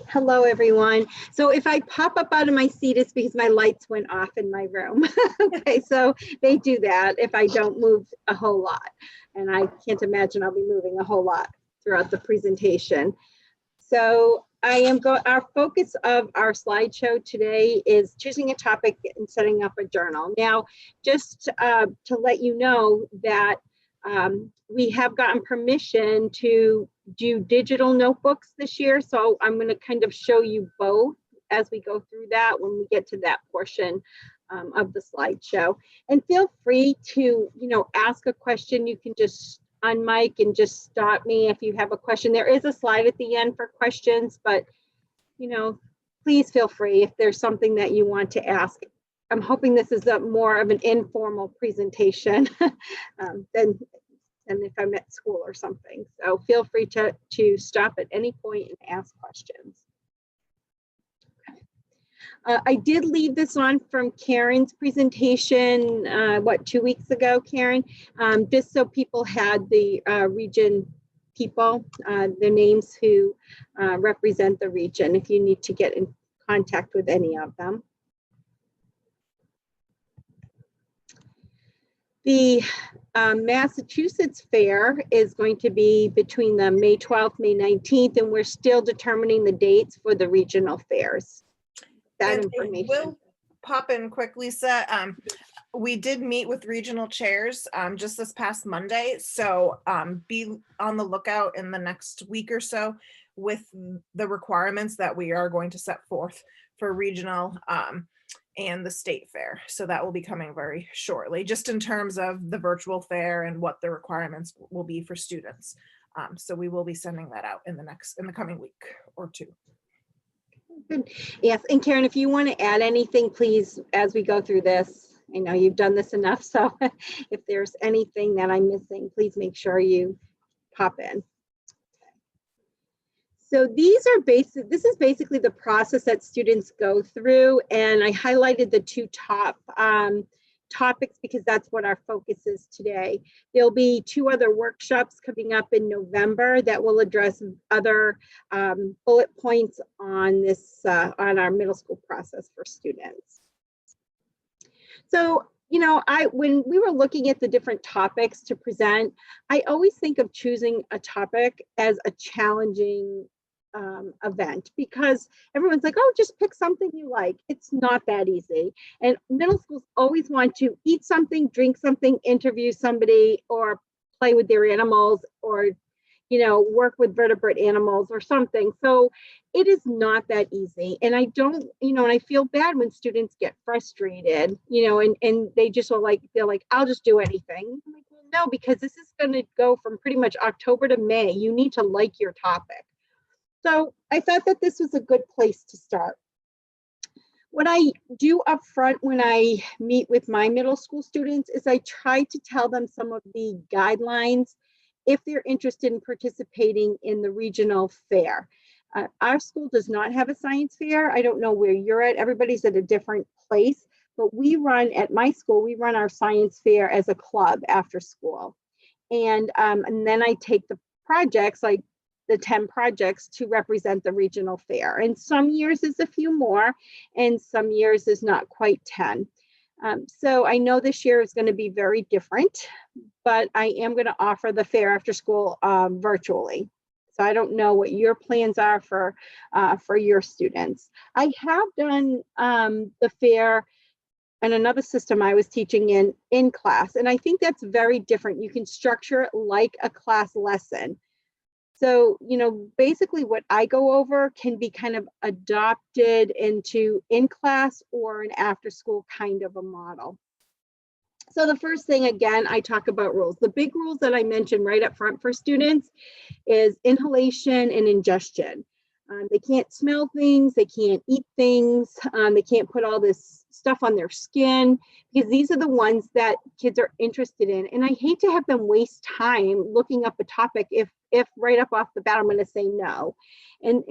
Hello, everyone. So if I pop up out of my seat, it's because my lights went off in my room. Okay, so they do that if I don't move a whole lot. And I can't imagine I'll be moving a whole lot throughout the presentation. So our focus of our slideshow today is choosing a topic and setting up a journal. Now, just to let you know that we have gotten permission to do digital notebooks this year. So I'm going to kind of show you both as we go through that when we get to that portion of the slideshow. And feel free to, ask a question. You can just unmic and just stop me if you have a question. There is a slide at the end for questions, but, please feel free if there's something that you want to ask. I'm hoping this is more of an informal presentation than if I'm at school or something. So feel free to stop at any point and ask questions. I did leave this on from Karen's presentation, 2 weeks ago, Karen, just so people had the region people, the names who represent the region, if you need to get in contact with any of them. The Massachusetts Fair is going to be between the May 12th, May 19th, and we're still determining the dates for the regional fairs. That information will pop in quick, Lisa. We did meet with regional chairs just this past Monday, so be on the lookout in the next week or so with the requirements that we are going to set forth for regional and the state fair. So that will be coming very shortly, just in terms of the virtual fair and what the requirements will be for students. So we will be sending that out in the coming week or two. Good. Yes, and Karen, if you want to add anything, please, as we go through this. I know you've done this enough, so if there's anything that I'm missing, please make sure you pop in. So this is basically the process that students go through, and I highlighted the two top topics because that's what our focus is today. There'll be 2 other workshops coming up in November that will address other bullet points on this on our middle school process for students. So, when we were looking at the different topics to present, I always think of choosing a topic as a challenging event, because everyone's like, oh, just pick something you like. It's not that easy. And middle schools always want to eat something, drink something, interview somebody, or play with their animals, or work with vertebrate animals or something. So it is not that easy. And I don't, and I feel bad when students get frustrated, and they just are like, they're like, I'll just do anything. I'm like, well, no, because this is going to go from pretty much October to May. You need to like your topic. So I thought that this was a good place to start. What I do up front when I meet with my middle school students is I try to tell them some of the guidelines if they're interested in participating in the regional fair. Our school does not have a science fair. I don't know where you're at. Everybody's at a different place, but at my school, we run our science fair as a club after school. And then I take the projects, like the 10 projects, to represent the regional fair. And some years is a few more, and some years is not quite 10. So I know this year is going to be very different, but I am going to offer the fair after school virtually. So I don't know what your plans are for your students. I have done the fair and another system I was teaching in class, and I think that's very different. You can structure it like a class lesson. So, basically what I go over can be kind of adopted into in class or an after school kind of a model. So the first thing, again, I talk about rules. The big rules that I mentioned right up front for students is inhalation and ingestion. They can't smell things, they can't eat things, they can't put all this stuff on their skin, because these are the ones that kids are interested in. And I hate to have them waste time looking up a topic if right up off the bat I'm going to say no. And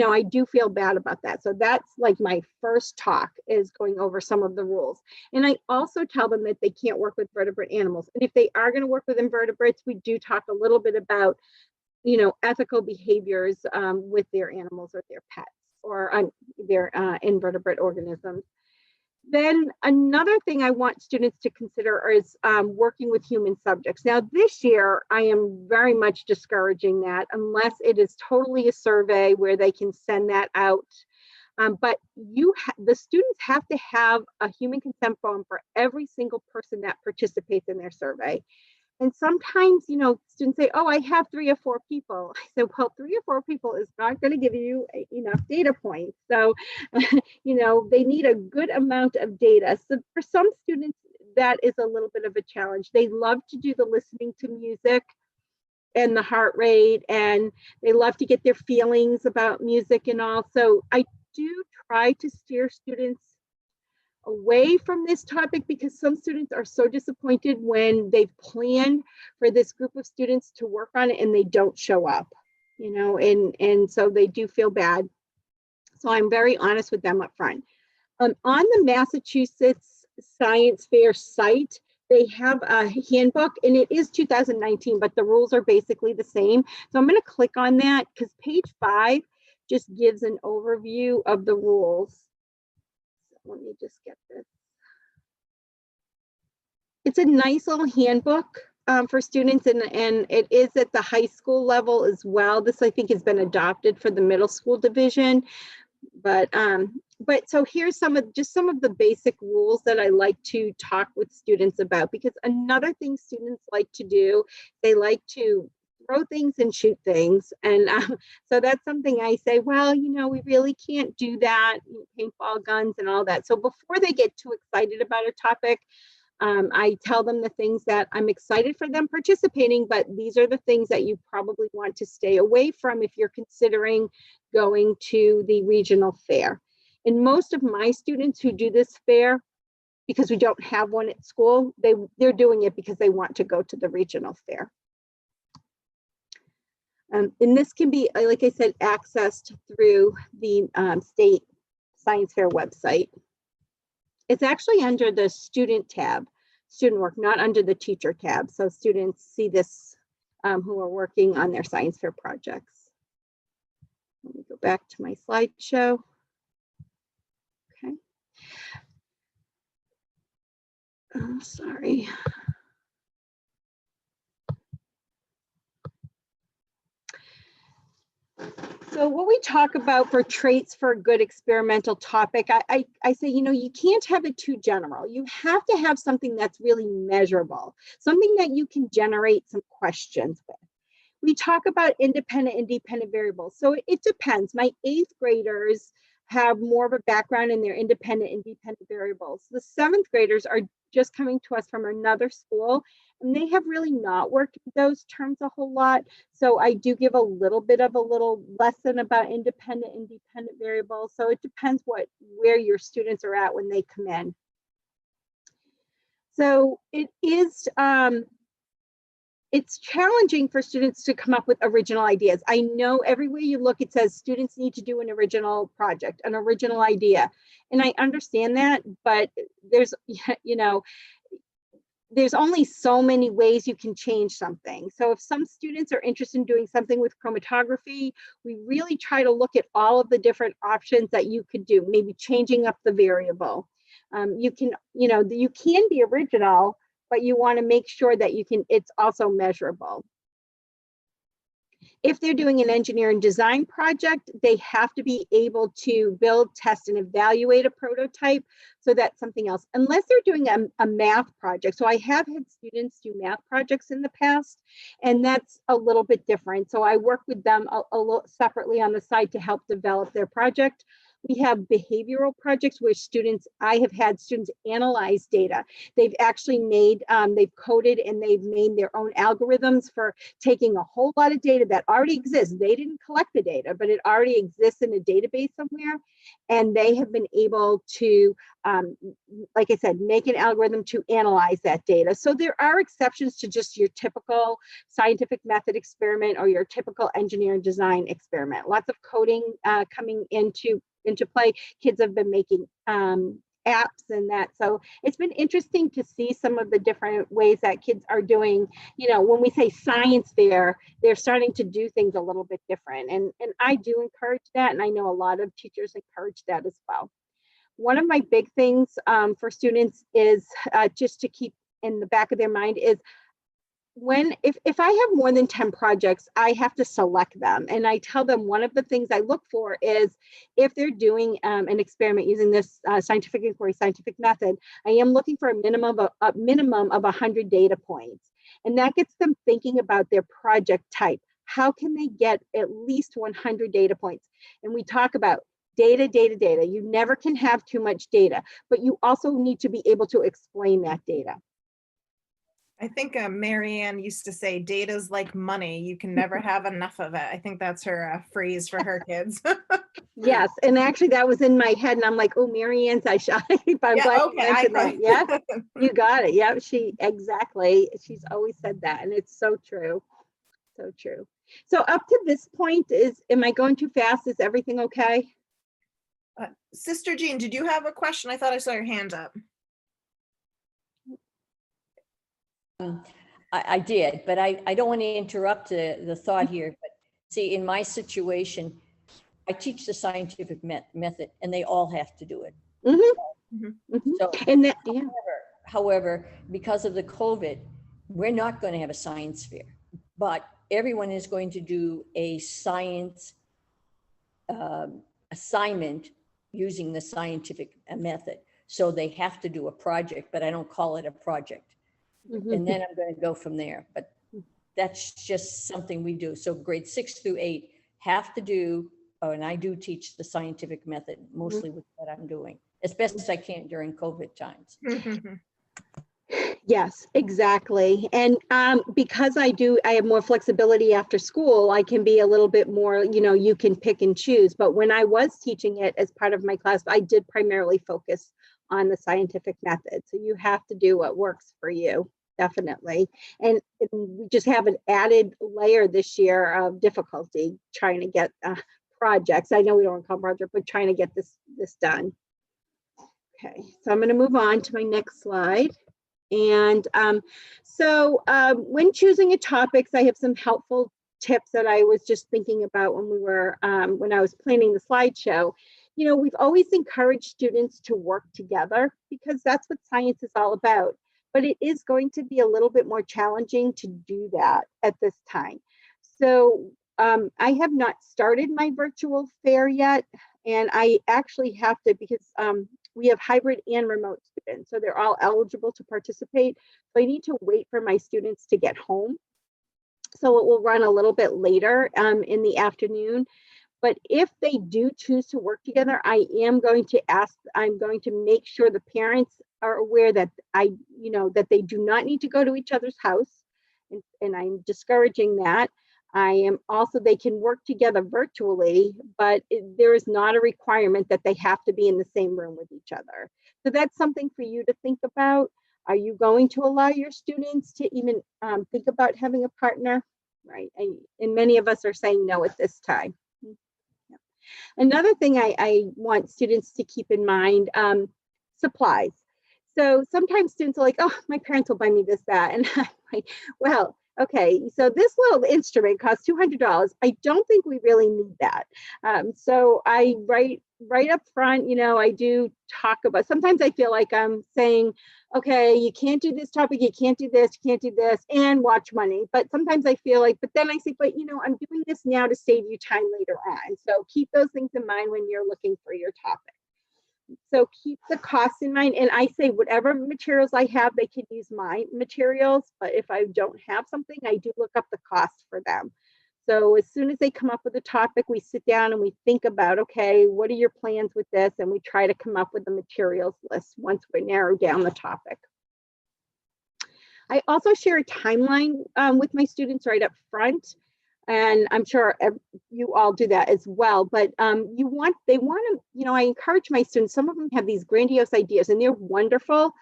I do feel bad about that. So that's like my first talk, is going over some of the rules. And I also tell them that they can't work with vertebrate animals. And if they are going to work with invertebrates, we do talk a little bit about ethical behaviors with their animals or their pets or their invertebrate organisms. Then another thing I want students to consider is working with human subjects. Now this year, I am very much discouraging that unless it is totally a survey where they can send that out. But the students have to have a human consent form for every single person that participates in their survey. And sometimes, students say, oh, I have 3 or 4 people. I said, well, 3 or 4 people is not going to give you enough data points. So, they need a good amount of data. So for some students, that is a little bit of a challenge. They love to do the listening to music and the heart rate, and they love to get their feelings about music and all. So I do try to steer students away from this topic because some students are so disappointed when they've planned for this group of students to work on it and they don't show up, and so they do feel bad. So I'm very honest with them up front. On the Massachusetts Science Fair site, they have a handbook, and it is 2019, but the rules are basically the same. So I'm going to click on that because page 5 just gives an overview of the rules. Let me just get this. It's a nice little handbook for students, and it is at the high school level as well. This, I think, has been adopted for the middle school division. But so here's some of the basic rules that I like to talk with students about, because another thing students like to do, they like to throw things and shoot things. And so that's something I say, well, we really can't do that, paintball guns and all that. So before they get too excited about a topic, I tell them the things that I'm excited for them participating, but these are the things that you probably want to stay away from if you're considering going to the regional fair. And most of my students who do this fair, because we don't have one at school, they're doing it because they want to go to the regional fair. And this can be, like I said, accessed through the state science fair website. It's actually under the student tab, student work, not under the teacher tab. So students see this who are working on their science fair projects. Let me go back to my slideshow. Okay. Oh, sorry. So what we talk about for traits for a good experimental topic, I say, you can't have it too general. You have to have something that's really measurable, something that you can generate some questions with. We talk about independent and dependent variables. So it depends. My 8th graders have more of a background in their independent and dependent variables. The 7th graders are just coming to us from another school, and they have really not worked with those terms a whole lot. So I do give a little bit of a little lesson about independent and dependent variables. So it depends where your students are at when they come in. So it is, it's challenging for students to come up with original ideas. I know everywhere you look, it says students need to do an original project, an original idea. And I understand that, but there's, there's only so many ways you can change something. So if some students are interested in doing something with chromatography, we really try to look at all of the different options that you could do, maybe changing up the variable. You can be original, but you want to make sure that it's also measurable. If they're doing an engineering design project, they have to be able to build, test, and evaluate a prototype. So that's something else, unless they're doing a math project. So I have had students do math projects in the past, and that's a little bit different. So I work with them a little separately on the side to help develop their project. We have behavioral projects where I have had students analyze data. They've actually they've coded and they've made their own algorithms for taking a whole lot of data that already exists. They didn't collect the data, but it already exists in a database somewhere. And they have been able to, like I said, make an algorithm to analyze that data. So there are exceptions to just your typical scientific method experiment or your typical engineering design experiment. Lots of coding coming into play. Kids have been making apps and that. So it's been interesting to see some of the different ways that kids are doing. When we say science fair, they're starting to do things a little bit different. And I do encourage that. And I know a lot of teachers encourage that as well. One of my big things for students is just to keep in the back of their mind is if I have more than 10 projects, I have to select them. And I tell them one of the things I look for is if they're doing an experiment using this scientific inquiry, scientific method, I am looking for a minimum of 100 data points. And that gets them thinking about their project type. How can they get at least 100 data points? And we talk about data, data, data. You never can have too much data, but you also need to be able to explain that data. I think Marianne used to say, data's like money. You can never have enough of it. I think that's her phrase for her kids. Yes, and actually that was in my head and I'm like, oh, Marianne's, I'm glad you mentioned that. Yeah, you got it. Yeah, exactly. She's always said that and it's so true. So true. So up to this point, am I going too fast? Is everything okay? Sister Jean, did you have a question? I thought I saw your hand up. I did, but I don't want to interrupt the thought here. But see, in my situation, I teach the scientific method, and they all have to do it. Mm-hmm. Mm-hmm. So, and that, yeah. However, because of the COVID, we're not going to have a science fair, but everyone is going to do a science assignment using the scientific method. So they have to do a project, but I don't call it a project. Mm-hmm. And then I'm going to go from there. But that's just something we do. So grade 6 through 8 have to do, and I do teach the scientific method, mostly with what I'm doing, as best as I can during COVID times. Yes, exactly. And because I have more flexibility after school, I can be a little bit more, you can pick and choose. But when I was teaching it as part of my class, I did primarily focus on the scientific method. So you have to do what works for you, definitely. And we just have an added layer this year of difficulty trying to get projects. I know we don't want to call project, but trying to get this done. Okay, so I'm going to move on to my next slide. And when choosing a topics, I have some helpful tips that I was just thinking about when I was planning the slideshow. We've always encouraged students to work together because that's what science is all about. But it is going to be a little bit more challenging to do that at this time. So I have not started my virtual fair yet. And I actually have to, because we have hybrid and remote students, so they're all eligible to participate. So I need to wait for my students to get home. So it will run a little bit later in the afternoon. But if they do choose to work together, I'm going to make sure the parents are aware that that they do not need to go to each other's house. And I'm discouraging that. They can work together virtually, but there is not a requirement that they have to be in the same room with each other. So that's something for you to think about. Are you going to allow your students to even think about having a partner? Right, and many of us are saying no at this time. Yeah. Another thing I want students to keep in mind, supplies. So sometimes students are like, oh, my parents will buy me this, that. And I'm like, well, okay, so this little instrument costs $200. I don't think we really need that. So I right up front, I do talk about, sometimes I feel like I'm saying, okay, you can't do this topic, you can't do this, you can't do this, and watch money. But sometimes I feel like, but then I say, but I'm doing this now to save you time later on. So keep those things in mind when you're looking for your topic. So keep the costs in mind. And I say whatever materials I have, they can use my materials. But if I don't have something, I do look up the cost for them. So as soon as they come up with a topic, we sit down and we think about, okay, what are your plans with this? And we try to come up with a materials list once we narrow down the topic. I also share a timeline with my students right up front. And I'm sure you all do that as well, but they want to, I encourage my students, some of them have these grandiose ideas and they're wonderful,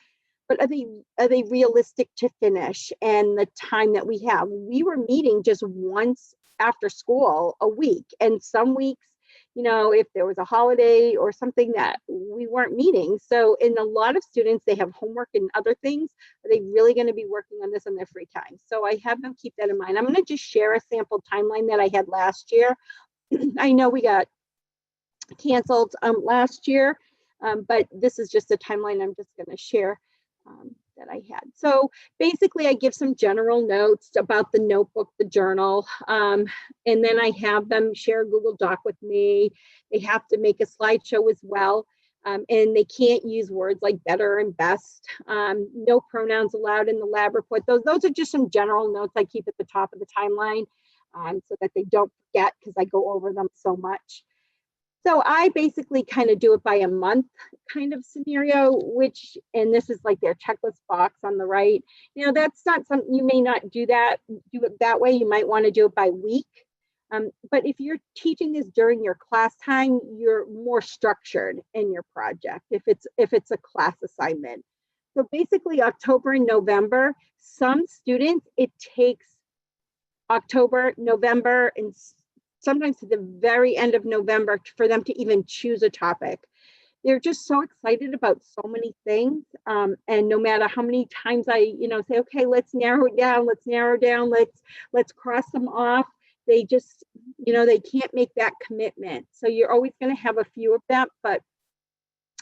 but are they realistic to finish and the time that we have? We were meeting just once after school a week, and some weeks, you know, if there was a holiday or something that we weren't meeting. So in a lot of students, they have homework and other things. Are they really going to be working on this in their free time? So I have them keep that in mind. I'm going to just share a sample timeline that I had last year. I know we got canceled last year, but this is just a timeline I'm just going to share that I had. So basically, I give some general notes about the notebook, the journal, and then I have them share a Google Doc with me. They have to make a slideshow as well. And they can't use words like better and best. No pronouns allowed in the lab report. Those are just some general notes I keep at the top of the timeline so that they don't forget, because I go over them so much. So I basically kind of do it by a month kind of scenario, which, and this is like their checklist box on the right. You know, that's not something, you may not do it that way. You might want to do it by week. But if you're teaching this during your class time, you're more structured in your project if it's a class assignment. So basically October and November, some students, it takes October, November, and sometimes to the very end of November for them to even choose a topic. They're just so excited about so many things. And no matter how many times I, say, okay, let's narrow it down, let's cross them off. They just, they can't make that commitment. So you're always going to have a few of them, but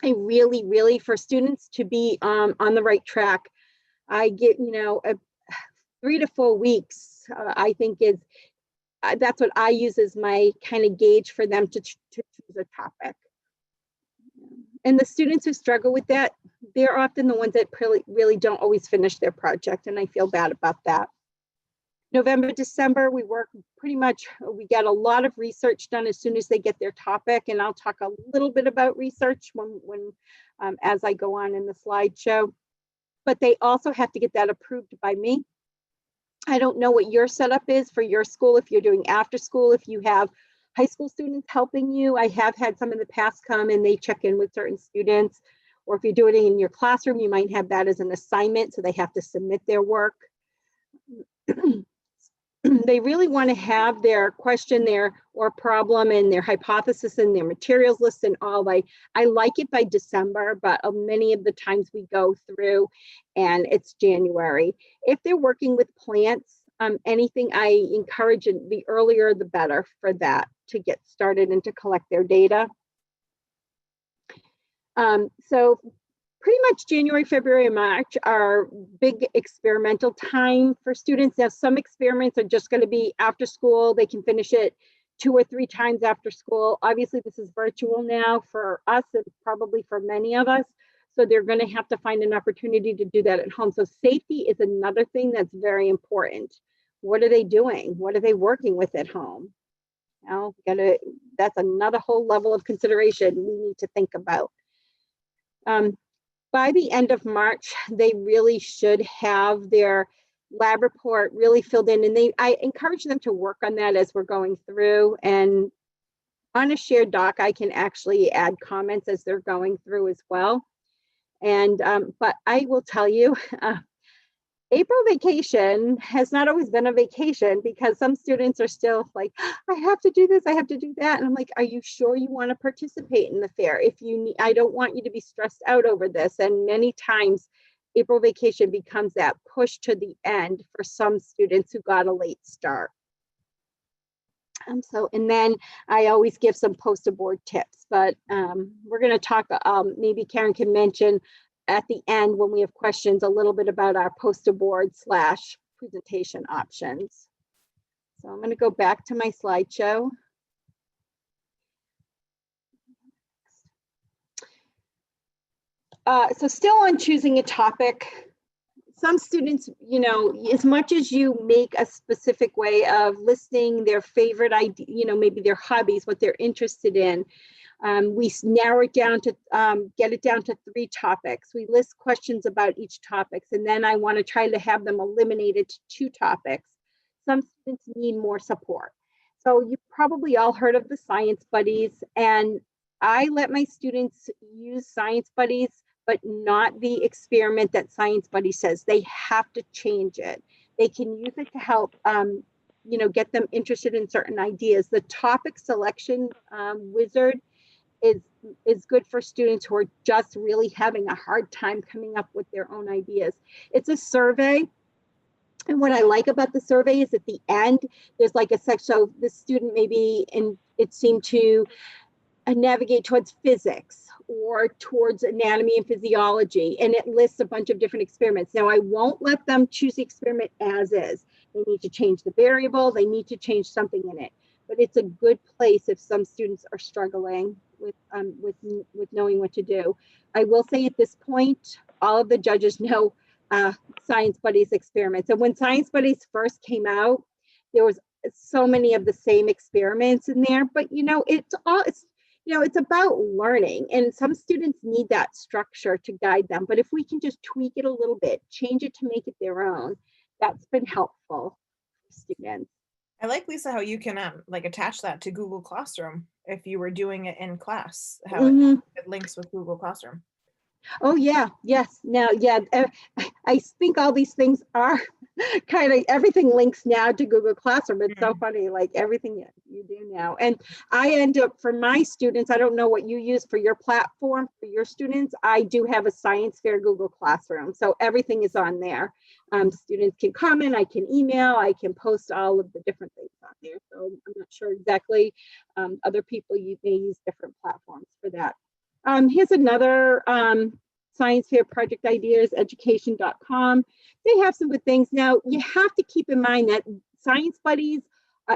I really, really, for students to be on the right track, I get, 3 to 4 weeks, I think is, that's what I use as my kind of gauge for them to choose a topic. And the students who struggle with that, they're often the ones that really don't always finish their project, and I feel bad about that. November, December, we work pretty much, we get a lot of research done as soon as they get their topic, and I'll talk a little bit about research when as I go on in the slideshow. But they also have to get that approved by me. I don't know what your setup is for your school, if you're doing after school, if you have high school students helping you. I have had some in the past come and they check in with certain students, or if you're doing it in your classroom, you might have that as an assignment, so they have to submit their work. They really want to have their question, or problem, and their hypothesis and their materials list and all. I like it by December, but many of the times we go through and it's January. If they're working with plants, anything, I encourage it, the earlier the better for that to get started and to collect their data. So pretty much January, February, and March are big experimental time for students. Now, some experiments are just going to be after school. They can finish it 2 or 3 times after school. Obviously, this is virtual now for us and probably for many of us. So they're going to have to find an opportunity to do that at home. So safety is another thing that's very important. What are they doing? What are they working with at home? That's another whole level of consideration we need to think about. By the end of March, they really should have their lab report really filled in, and I encourage them to work on that as we're going through. And on a shared doc, I can actually add comments as they're going through as well. And but I will tell you, April vacation has not always been a vacation, because some students are still like, I have to do this, I have to do that. And I'm like, are you sure you want to participate in the fair? If you need, I don't want you to be stressed out over this. And many times April vacation becomes that push to the end for some students who got a late start. And then I always give some poster board tips, but we're going to talk, maybe Karen can mention at the end when we have questions a little bit about our poster board / presentation options. So I'm going to go back to my slideshow. So still on choosing a topic, some students, as much as you make a specific way of listing their favorite idea, maybe their hobbies, what they're interested in, we narrow it down to get it down to 3 topics. We list questions about each topic, and then I want to try to have them eliminated to 2 topics. Some students need more support. So you've probably all heard of the Science Buddies, and I let my students use Science Buddies, but not the experiment that Science Buddy says. They have to change it. They can use it to help get them interested in certain ideas. The topic selection wizard is good for students who are just really having a hard time coming up with their own ideas. It's a survey. And what I like about the survey is at the end, there's like a section, so the student maybe, and it seemed to navigate towards physics or towards anatomy and physiology, and it lists a bunch of different experiments. Now, I won't let them choose the experiment as is. They need to change the variable, they need to change something in it. But it's a good place if some students are struggling with knowing what to do. I will say at this point, all of the judges know Science Buddies experiments. And when Science Buddies first came out, there was so many of the same experiments in there, but it's about learning, and some students need that structure to guide them. But if we can just tweak it a little bit, change it to make it their own, that's been helpful for students. I like, Lisa, how you can like attach that to Google Classroom if you were doing it in class, how it links with Google Classroom. Oh yeah, yes. Now, yeah, I think all these things are kind of, everything links now to Google Classroom. It's so funny, like everything you do now. And I end up, for my students, I don't know what you use for your platform, for your students, I do have a science fair Google Classroom. So everything is on there. Students can comment, I can email, I can post all of the different things on there. So I'm not sure exactly, other people, you may use different platforms for that. Here's another science fair project ideas, education.com. They have some good things. Now, you have to keep in mind that Science Buddies,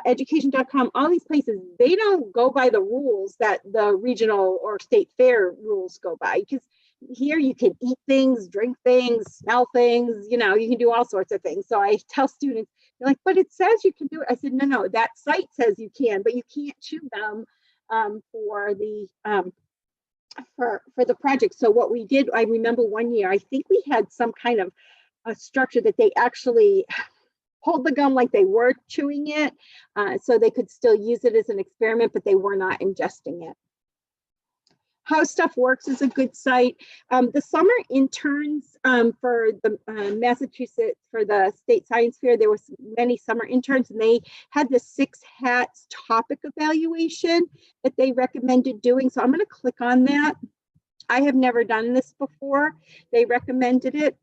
education.com, all these places, they don't go by the rules that the regional or state fair rules go by. Because here you can eat things, drink things, smell things, you can do all sorts of things. So I tell students, they're like, but it says you can do it. I said, no, that site says you can, but you can't chew them for the for the project. So what we did, I remember one year, I think we had some kind of a structure that they actually pulled the gum like they were chewing it, so they could still use it as an experiment, but they were not ingesting it. How Stuff Works is a good site. The summer interns for the Massachusetts, for the State Science Fair, there were many summer interns, and they had the 6 hats topic evaluation that they recommended doing. So I'm going to click on that. I have never done this before. They recommended it.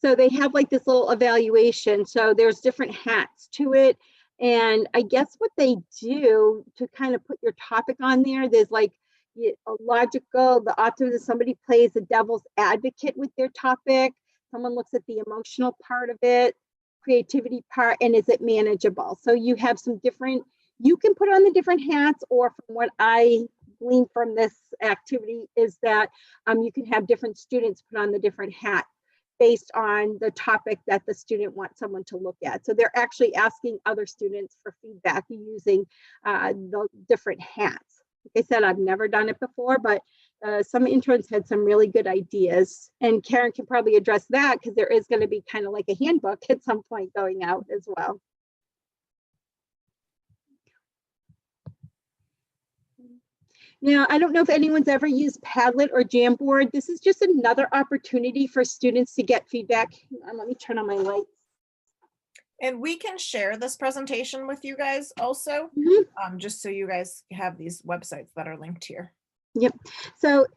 So they have like this little evaluation. So there's different hats to it. And I guess what they do to kind of put your topic on there, there's like a logical, the author is somebody plays the devil's advocate with their topic. Someone looks at the emotional part of it, creativity part, and is it manageable? So you have some different, you can put on the different hats, or from what I gleaned from this activity is that you can have different students put on the different hats based on the topic that the student wants someone to look at. So they're actually asking other students for feedback using the different hats. Like I said, I've never done it before, but some interns had some really good ideas. And Karen can probably address that because there is going to be kind of like a handbook at some point going out as well. Now, I don't know if anyone's ever used Padlet or Jamboard. This is just another opportunity for students to get feedback. Let me turn on my lights. And we can share this presentation with you guys also, just so you guys have these websites that are linked here. Yep. So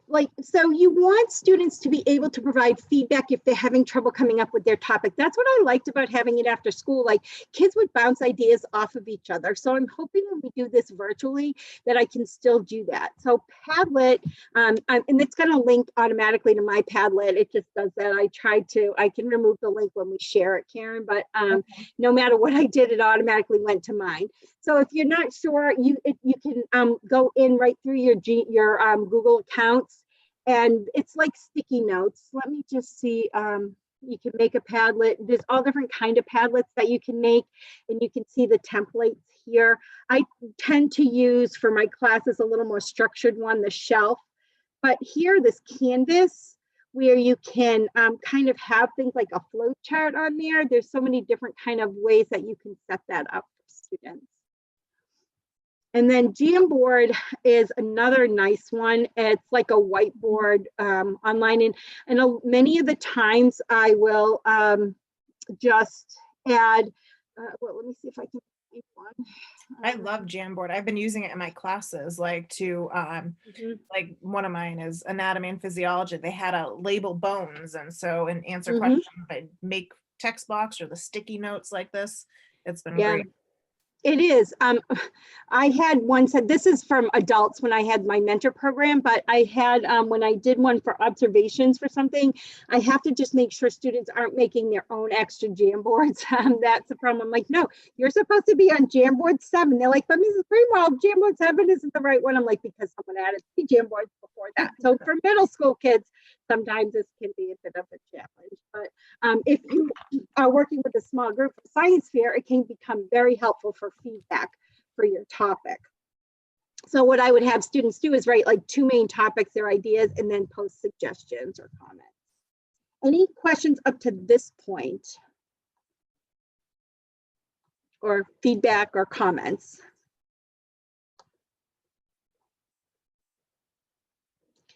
you want students to be able to provide feedback if they're having trouble coming up with their topic. That's what I liked about having it after school. Like kids would bounce ideas off of each other. So I'm hoping when we do this virtually that I can still do that. So Padlet, and it's going to link automatically to my Padlet. It just does that. I can remove the link when we share it, Karen, but no matter what I did, it automatically went to mine. So if you're not sure, you can go in right through your Google accounts, and it's like sticky notes. Let me just see. You can make a Padlet. There's all different kind of Padlets that you can make, and you can see the templates here. I tend to use for my classes a little more structured one, the Shelf. But here, this Canvas, where you can kind of have things like a flow chart on there. There's so many different kind of ways that you can set that up for students. And then Jamboard is another nice one. It's like a whiteboard online. And many of the times I will just add, well, let me see if I can find one. I love Jamboard. I've been using it in my classes, like to Mhm, like one of mine is anatomy and physiology. They had a label bones, and so and answer mhm, questions. I make text box or the sticky notes like this. It's been yeah. great. It is. I had one said, this is from adults when I had my mentor program, but I had, when I did one for observations for something, I have to just make sure students aren't making their own extra Jamboards. That's the problem. I'm like, no, you're supposed to be on Jamboard 7. They're like, but Mrs. Greenwald, Jamboard 7 isn't the right one. I'm like, because someone added 3 Jamboards before that. So for middle school kids, sometimes this can be a bit of a challenge. But if you are working with a small group for science fair, it can become very helpful for feedback for your topic. So what I would have students do is write like 2 main topics, their ideas, and then post suggestions or comments. Any questions up to this point? Or feedback or comments?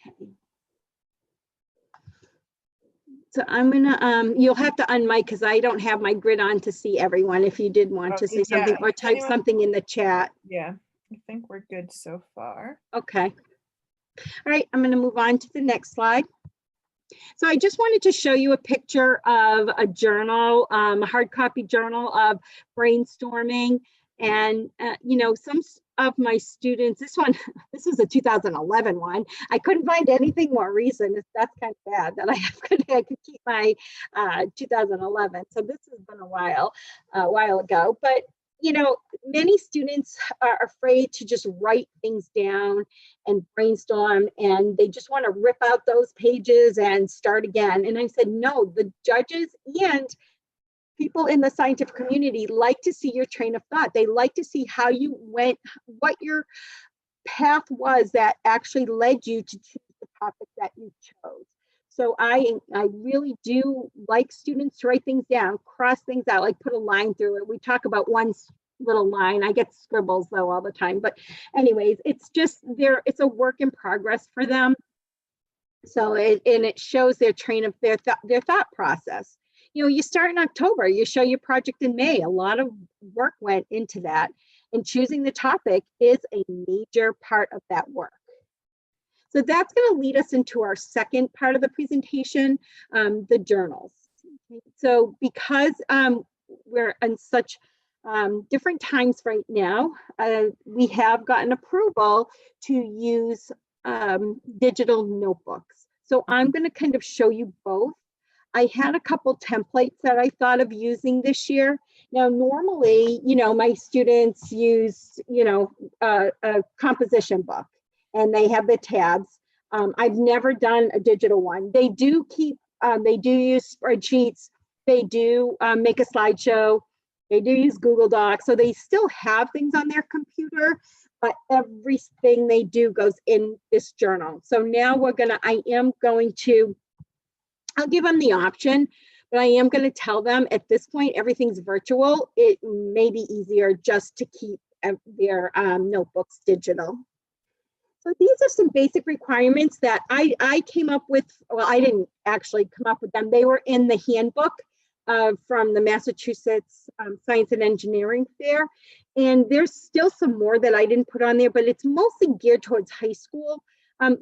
Okay. So I'm gonna, you'll have to unmic because I don't have my grid on to see everyone if you did want to say Yeah, something or type anyone- something in the chat. Yeah, I think we're good so far. Okay. All right, I'm gonna move on to the next slide. So I just wanted to show you a picture of a journal, a hard copy journal of brainstorming. And, you know, some of my students, this one, this is a 2011 one. I couldn't find anything more recent. That's kind of bad that I could keep my 2011. So this has been a while ago. But, you know, many students are afraid to just write things down and brainstorm, and they just want to rip out those pages and start again. And I said, no, the judges and people in the scientific community like to see your train of thought. They like to see how you went, what your path was that actually led you to choose the topic that you chose. So I really do like students to write things down, cross things out, like put a line through it. We talk about one little line. I get scribbles though all the time, but anyways, it's just it's a work in progress for them. So it shows their train of their thought process. You know, you start in October, you show your project in May. A lot of work went into that, and choosing the topic is a major part of that work. So that's going to lead us into our second part of the presentation, the journals. So because we're in such different times right now, we have gotten approval to use digital notebooks. So I'm going to kind of show you both. I had a couple templates that I thought of using this year. Now, normally, you know, my students use, you know, a composition book, and they have the tabs. I've never done a digital one. They do use spreadsheets. They do make a slideshow. They do use Google Docs. So they still have things on their computer, but everything they do goes in this journal. So now I'll give them the option, but I am going to tell them at this point, everything's virtual. It may be easier just to keep their notebooks digital. So these are some basic requirements that I came up with. Well, I didn't actually come up with them. They were in the handbook from the Massachusetts Science and Engineering Fair. And there's still some more that I didn't put on there, but it's mostly geared towards high school.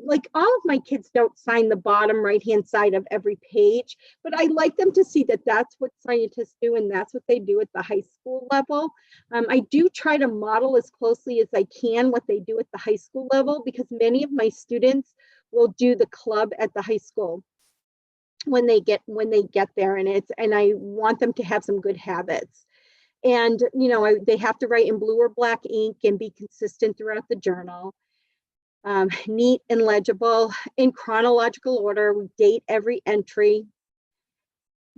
Like all of my kids don't sign the bottom right-hand side of every page, but I like them to see that that's what scientists do and that's what they do at the high school level. I do try to model as closely as I can what they do at the high school level, because many of my students will do the club at the high school when they get there, and I want them to have some good habits. And you know, they have to write in blue or black ink and be consistent throughout the journal. Neat and legible, in chronological order. We date every entry.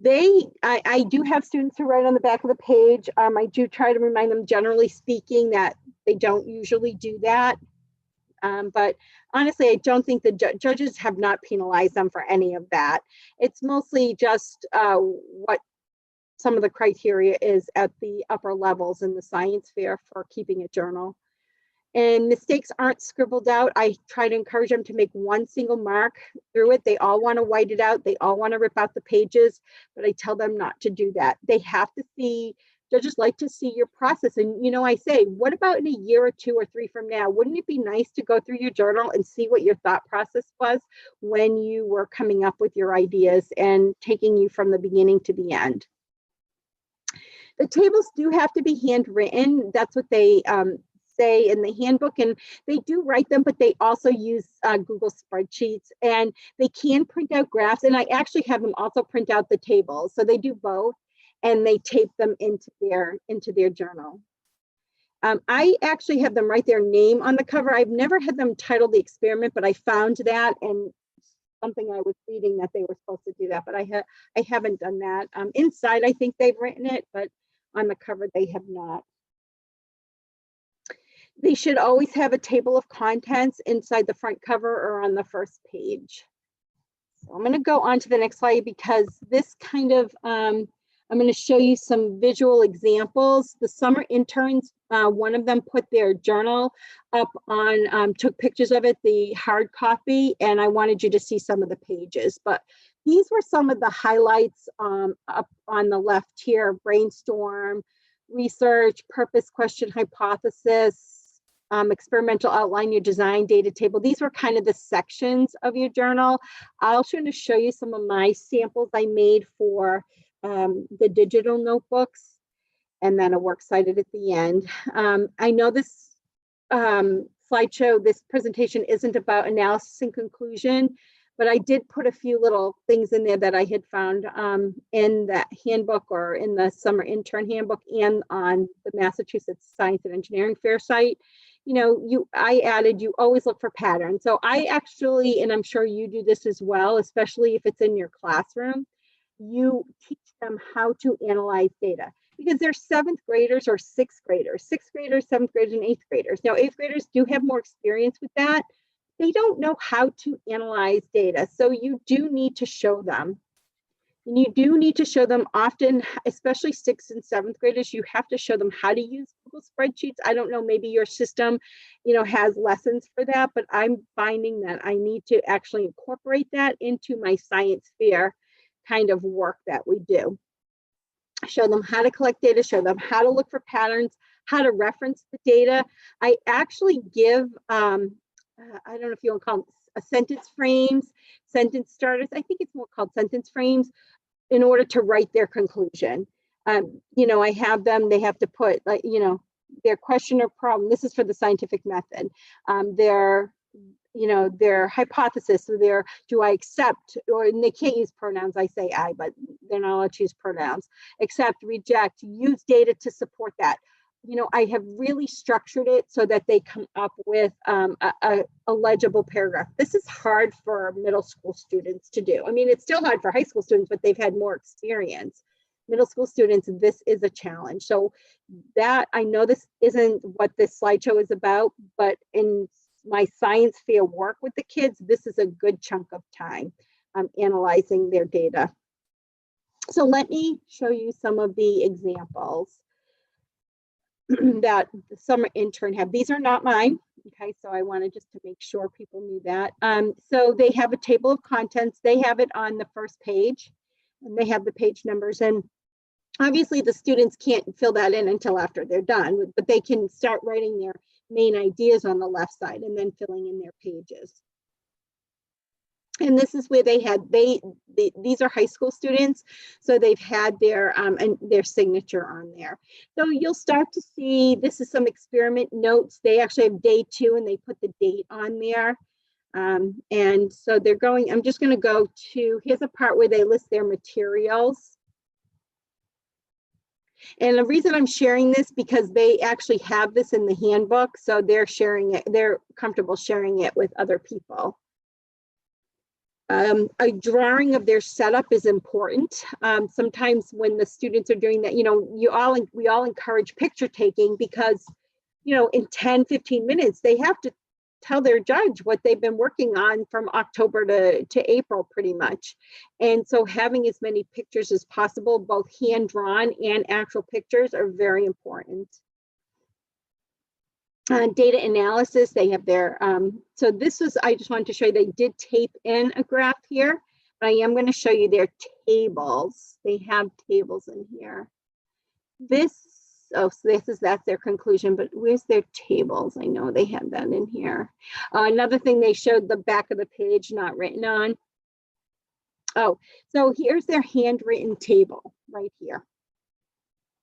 I do have students who write on the back of the page. I do try to remind them, generally speaking, that they don't usually do that. But honestly, I don't think the judges have not penalized them for any of that. It's mostly just what some of the criteria is at the upper levels in the science fair for keeping a journal. and mistakes aren't scribbled out. I try to encourage them to make one single mark through it. They all want to white it out. They all want to rip out the pages, but I tell them not to do that. They have to see, judges like to see your process. And, you know, I say, what about in a year or 2 or 3 from now? Wouldn't it be nice to go through your journal and see what your thought process was when you were coming up with your ideas and taking you from the beginning to the end? The tables do have to be handwritten. That's what they say in the handbook, and they do write them, but they also use Google spreadsheets, and they can print out graphs, and I actually have them also print out the tables. So they do both, and they tape them into their journal. I actually have them write their name on the cover. I've never had them title the experiment, but I found that, and something I was reading that they were supposed to do that, but I haven't done that. Inside, I think they've written it, but on the cover, they have not. They should always have a table of contents inside the front cover or on the first page. So I'm going to go on to the next slide because this kind of, I'm going to show you some visual examples. The summer interns, one of them put their journal up on, took pictures of it, the hard copy, and I wanted you to see some of the pages. But these were some of the highlights up on the left here: brainstorm, research, purpose, question, hypothesis, experimental outline, your design, data table. These were kind of the sections of your journal. I'll try to show you some of my samples I made for the digital notebooks, and then a works cited at the end. I know this slideshow, this presentation isn't about analysis and conclusion, but I did put a few little things in there that I had found in that handbook or in the summer intern handbook and on the Massachusetts Science and Engineering Fair site. You know, I added, you always look for patterns. So I actually, and I'm sure you do this as well, especially if it's in your classroom, you teach them how to analyze data, because they're 7th graders or 6th graders, 6th graders, 7th graders, and 8th graders. Now, 8th graders do have more experience with that. They don't know how to analyze data. So you do need to show them. And you do need to show them often, especially 6th and 7th graders, you have to show them how to use Google spreadsheets. I don't know, maybe your system, you know, has lessons for that, but I'm finding that I need to actually incorporate that into my science fair kind of work that we do. Show them how to collect data, show them how to look for patterns, how to reference the data. I actually give, I don't know if you want to call them sentence frames, sentence starters. I think it's more called sentence frames in order to write their conclusion. You know, I have them, they have to put, like, you know, their question or problem. This is for the scientific method. Their, you know, their hypothesis, so their, do I accept, or, and they can't use pronouns, I say I, but they're not allowed to use pronouns. Accept, reject, use data to support that. You know, I have really structured it so that they come up with a legible paragraph. This is hard for middle school students to do. I mean, it's still hard for high school students, but they've had more experience. Middle school students, this is a challenge. So that, I know this isn't what this slideshow is about, but in my science fair work with the kids, this is a good chunk of time analyzing their data. So let me show you some of the examples that the summer intern have. These are not mine. Okay, so I wanted just to make sure people knew that. So they have a table of contents. They have it on the first page, and they have the page numbers. And obviously the students can't fill that in until after they're done, but they can start writing their main ideas on the left side and then filling in their pages. And this is where they had, these are high school students, so they've had their signature on there. So you'll start to see, this is some experiment notes. They actually have day 2 and they put the date on there. And so they're going, I'm just gonna go to, here's a part where they list their materials. And the reason I'm sharing this, because they actually have this in the handbook, so they're sharing it, they're comfortable sharing it with other people. A drawing of their setup is important. Sometimes when the students are doing that, you know, we all encourage picture taking because, you know, in 10-15 minutes, they have to tell their judge what they've been working on from October to April, pretty much. And so having as many pictures as possible, both hand drawn and actual pictures, are very important. data analysis. They have their, so this was, I just wanted to show you, they did tape in a graph here, but I am going to show you their tables. They have tables in here. This, oh, so that's their conclusion, but where's their tables? I know they have that in here. Another thing, they showed the back of the page not written on. Oh, so here's their handwritten table right here.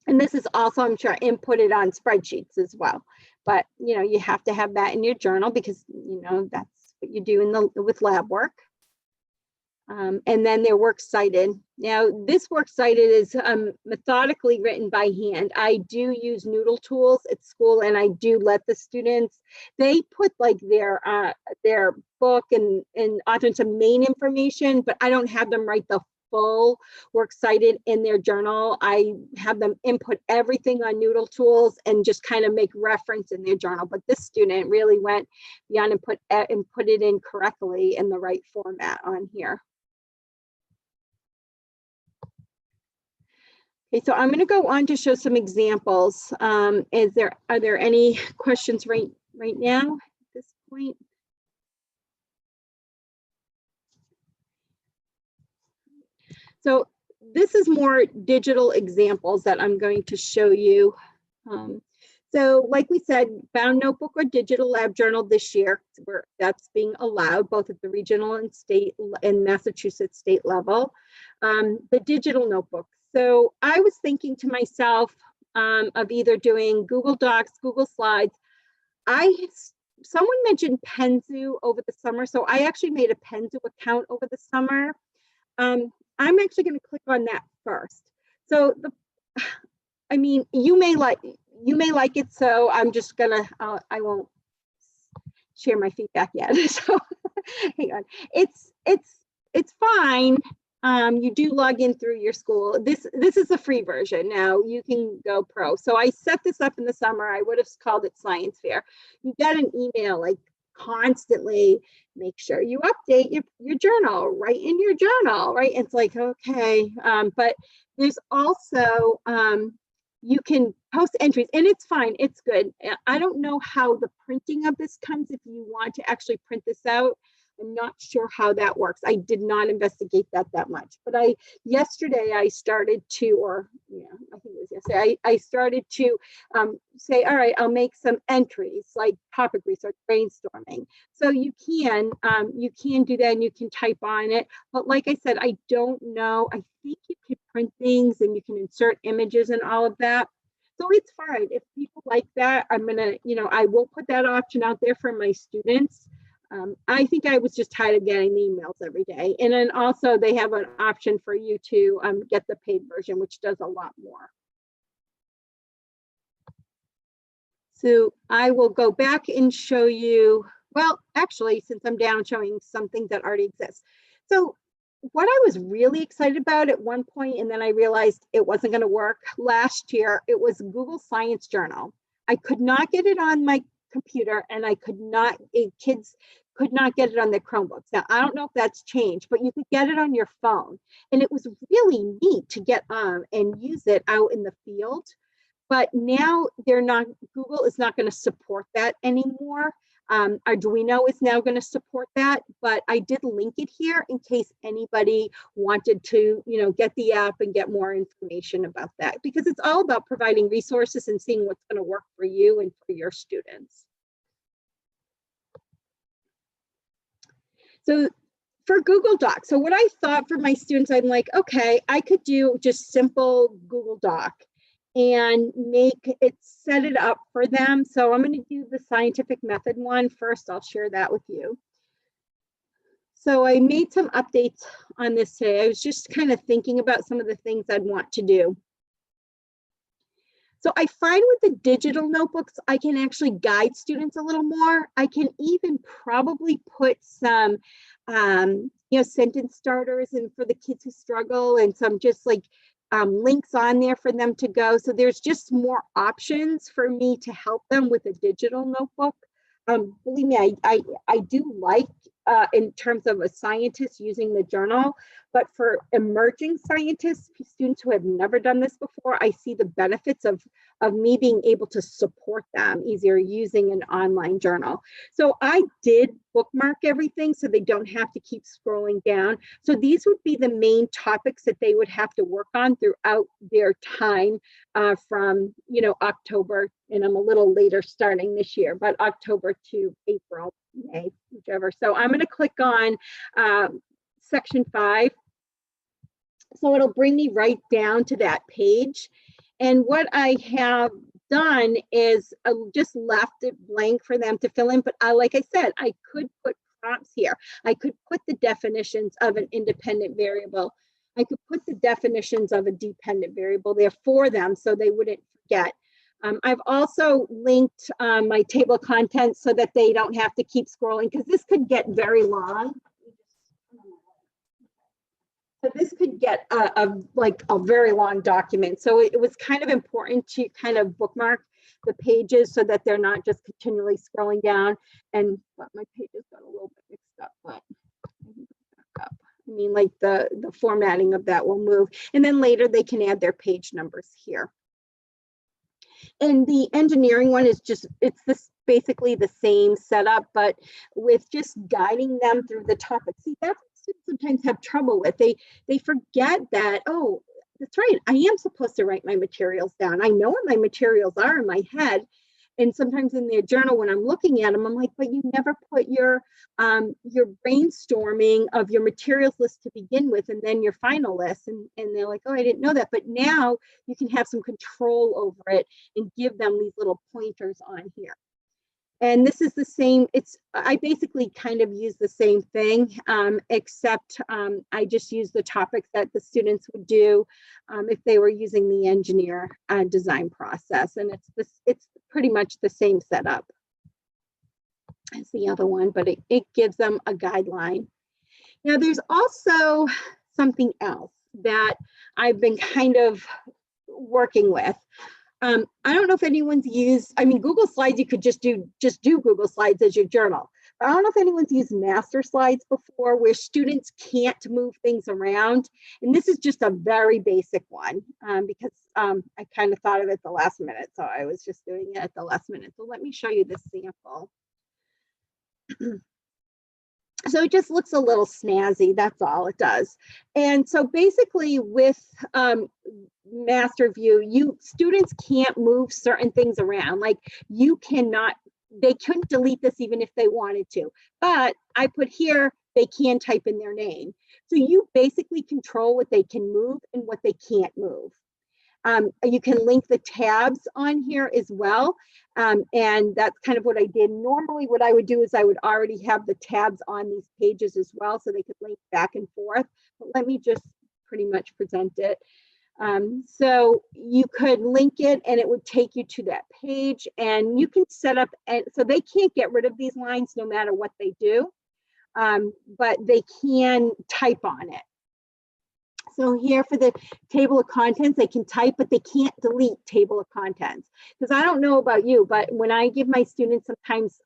And this is also, I'm sure, inputted on spreadsheets as well. But, you know, you have to have that in your journal because, you know, that's what you do with lab work. And then their works cited. Now, this works cited is methodically written by hand. I do use Noodle tools at school, and I do let the students, they put like their book and often some main information, but I don't have them write the full works cited in their journal. I have them input everything on Noodle tools and just kind of make reference in their journal. But this student really went beyond and put it in correctly in the right format on here. Okay, so I'm going to go on to show some examples. Are there any questions right now at this point? So this is more digital examples that I'm going to show you. So like we said, bound notebook or digital lab journal this year, that's being allowed both at the regional and state and Massachusetts state level. The digital notebook. So I was thinking to myself of either doing Google Docs, Google Slides. Someone mentioned Penzu over the summer. So I actually made a Penzu account over the summer. I'm actually going to click on that first. So I mean, you may like it. So I'm just gonna, I won't share my feedback yet. So hang on. It's fine. You do log in through your school. This is a free version. Now you can go pro. So I set this up in the summer. I would have called it Science Fair. You get an email like constantly, make sure you update your journal, write in your journal, right? It's like, okay. But there's also, you can post entries and it's fine. It's good. I don't know how the printing of this comes. If you want to actually print this out, I'm not sure how that works. I did not investigate that much, but yesterday I started to, or yeah, I think it was yesterday, I started to say, all right, I'll make some entries like topic research, brainstorming. So you can do that and you can type on it. But like I said, I don't know. I think you can print things and you can insert images and all of that. So it's fine. If people like that, I'm gonna, I will put that option out there for my students. I think I was just tired of getting the emails every day. And then also they have an option for you to get the paid version, which does a lot more. So I will go back and show you, well, actually, since I'm down, showing some things that already exist. So what I was really excited about at one point, and then I realized it wasn't going to work last year, it was Google Science Journal. I could not get it on my computer and kids could not get it on their Chromebooks. Now, I don't know if that's changed, but you could get it on your phone. And it was really neat to get on and use it out in the field. But now Google is not going to support that anymore. Arduino is now going to support that, but I did link it here in case anybody wanted to, get the app and get more information about that, because it's all about providing resources and seeing what's going to work for you and for your students. So for Google Docs, so what I thought for my students, I'm like, okay, I could do just simple Google Doc and set it up for them. So I'm going to do the scientific method one first. I'll share that with you. So I made some updates on this today. I was just kind of thinking about some of the things I'd want to do. So I find with the digital notebooks, I can actually guide students a little more. I can even probably put some, sentence starters and for the kids who struggle, and some just like links on there for them to go. So there's just more options for me to help them with a digital notebook. Believe me, I do like in terms of a scientist using the journal, but for emerging scientists, students who have never done this before, I see the benefits of me being able to support them easier using an online journal. So I did bookmark everything so they don't have to keep scrolling down. So these would be the main topics that they would have to work on throughout their time from, you know, October, and I'm a little later starting this year, but October to April, May, whichever. So I'm going to click on section 5. So it'll bring me right down to that page. And what I have done is just left it blank for them to fill in. But like I said, I could put prompts here. I could put the definitions of an independent variable. I could put the definitions of a dependent variable there for them so they wouldn't forget. I've also linked my table of contents so that they don't have to keep scrolling, because this could get very long. So this could get like a very long document. So it was kind of important to kind of bookmark the pages so that they're not just continually scrolling down. And my pages got a little bit mixed up, but I mean, like the formatting of that will move. And then later they can add their page numbers here. And the engineering one is just, it's this basically the same setup, but with just guiding them through the topic. See, that's what students sometimes have trouble with. They forget that, oh, that's right, I am supposed to write my materials down. I know what my materials are in my head. And sometimes in their journal, when I'm looking at them, I'm like, but you never put your brainstorming of your materials list to begin with, and then your final list. And they're like, oh, I didn't know that. But now you can have some control over it and give them these little pointers on here. And this is the same, I basically kind of use the same thing, except I just use the topics that the students would do if they were using the engineer design process. And it's pretty much the same setup as the other one, but it gives them a guideline. Now, there's also something else that I've been kind of working with. I don't know if anyone's used, I mean, Google Slides, you could just do Google Slides as your journal. But I don't know if anyone's used Master Slides before, where students can't move things around. And this is just a very basic one because I kind of thought of it the last minute. So I was just doing it at the last minute. So let me show you this sample. So it just looks a little snazzy, that's all it does. And so basically with Master View, students can't move certain things around. Like they couldn't delete this even if they wanted to. But I put here, they can type in their name. So you basically control what they can move and what they can't move. You can link the tabs on here as well. And that's kind of what I did. Normally what I would do is I would already have the tabs on these pages as well, so they could link back and forth. But let me just pretty much present it. So you could link it and it would take you to that page, and you can set up, and so they can't get rid of these lines no matter what they do, but they can type on it. So here for the table of contents, they can type, but they can't delete table of contents. Because I don't know about you, but when I give my students sometimes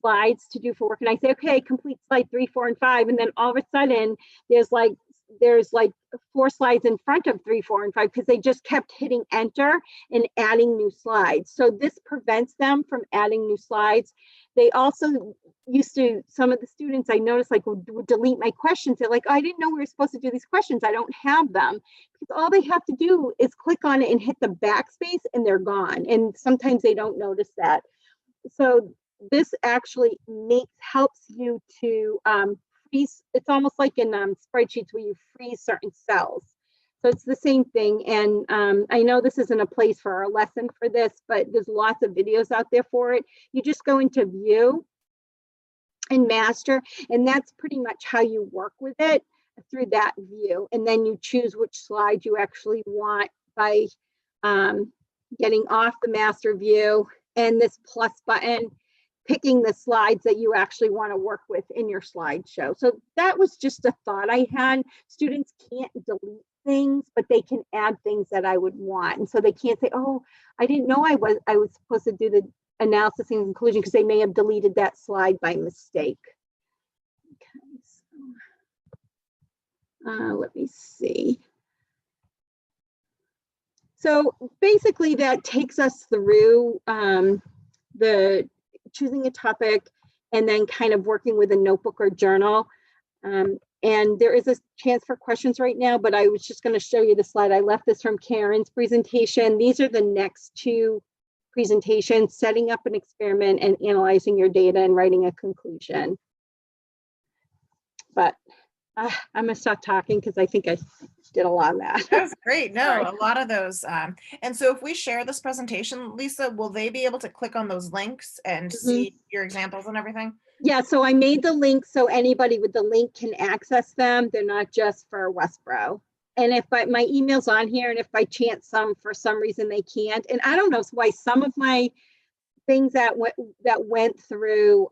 slides to do for work, and I say, okay, complete slide 3, 4, and 5, and then all of a sudden there's like 4 slides in front of 3, 4, and 5 because they just kept hitting enter and adding new slides. So this prevents them from adding new slides. They also used to, some of the students I noticed like would delete my questions. They're like, oh, I didn't know we were supposed to do these questions. I don't have them. Because all they have to do is click on it and hit the backspace and they're gone. And sometimes they don't notice that. So this actually helps you to freeze. It's almost like in spreadsheets where you freeze certain cells. So it's the same thing. And I know this isn't a place for a lesson for this, but there's lots of videos out there for it. You just go into View and Master, and that's pretty much how you work with it, through that view. And then you choose which slide you actually want by getting off the Master View and this plus button, picking the slides that you actually want to work with in your slideshow. So that was just a thought I had. Students can't delete things, but they can add things that I would want. And so they can't say, oh, I didn't know I was supposed to do the analysis and conclusion, because they may have deleted that slide by mistake. Let me see. So basically that takes us through the choosing a topic and then kind of working with a notebook or journal. And there is a chance for questions right now, but I was just going to show you the slide. I left this from Karen's presentation. These are the next two presentations: setting up an experiment and analyzing your data and writing a conclusion. But I'm gonna stop talking because I think I did a lot of that. That was great. No, Sorry. a lot of those. And so if we share this presentation, Lisa, will they be able to click on those links and see your examples and everything? Yeah, so I made the link so anybody with the link can access them. They're not just for Westboro. And if my email's on here, and if by chance for some reason they can't, and I don't know why some of my things that went through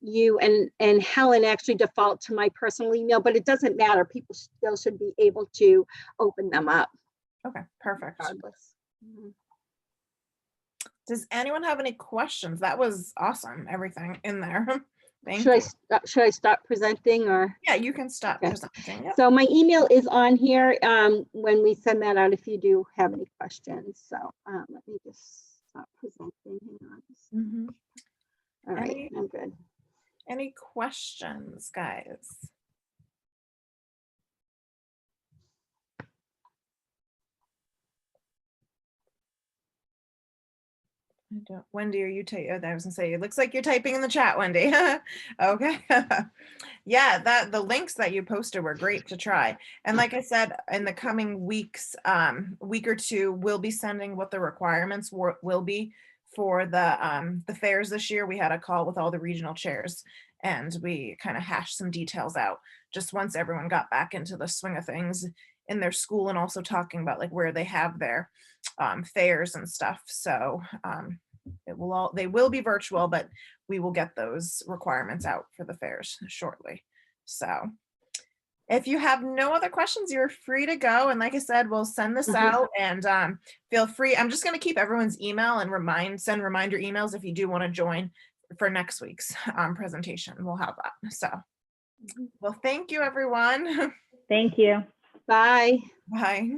you and Helen actually default to my personal email, but it doesn't matter. People still should be able to open them up. Okay, perfect. Regardless. Does anyone have any questions? That was awesome, everything in there. Thank Should you. should I stop presenting or? Yeah, you can stop Okay. presenting. Yep. So my email is on here when we send that out if you do have any questions. So let me just stop presenting. Hang on. Mhm. All right, I'm good. Any questions, guys? I don't. Wendy, are you typing? Oh, I was gonna say, it looks like you're typing in the chat, Wendy. Okay. Yeah, the links that you posted were great to try. And like I said, in the coming weeks, week or two, we'll be sending what the requirements will be for the fairs this year. We had a call with all the regional chairs and we kind of hashed some details out just once everyone got back into the swing of things in their school, and also talking about like where they have their fairs and stuff. So they will be virtual, but we will get those requirements out for the fairs shortly. So if you have no other questions, you're free to go. And like I said, we'll send this out, and feel free. I'm just going to keep everyone's email and send reminder emails if you do want to join for next week's presentation. We'll have that. So, well, thank you, everyone. Thank you. Bye. Bye.